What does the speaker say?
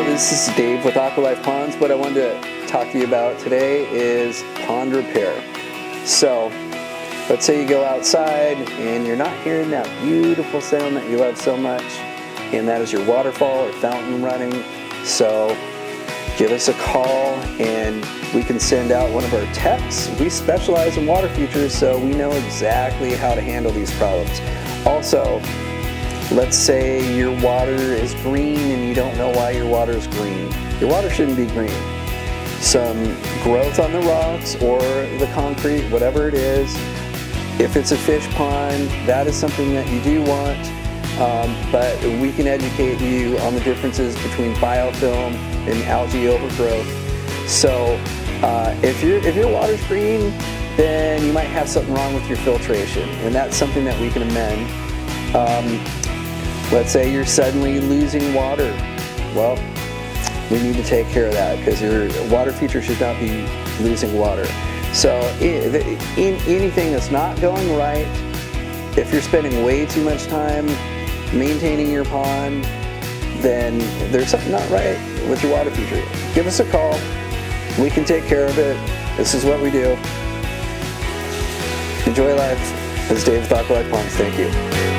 this is Dave with Aqualife Ponds. What I wanted to talk to you about today is pond repair. So, let's say you go outside and you're not hearing that beautiful sound that you love so much, and that is your waterfall or fountain running. So, give us a call and we can send out one of our techs. We specialize in water features, so we know exactly how to handle these problems. Also, let's say your water is green and you don't know why your water is green. Your water shouldn't be green. Some growth on the rocks or the concrete, whatever it is. If it's a fish pond, that is something that you do want, but we can educate you on the differences between biofilm and algae overgrowth. So if your water's green, then you might have something wrong with your filtration, and that's something that we can amend. Let's say you're suddenly losing water. Well, we need to take care of that because your water feature should not be losing water. So in anything that's not going right, if you're spending way too much time maintaining your pond, then there's something not right with your water feature. Give us a call. We can take care of it. This is what we do. Enjoy life. This is Dave with Aqualife Ponds. Thank you.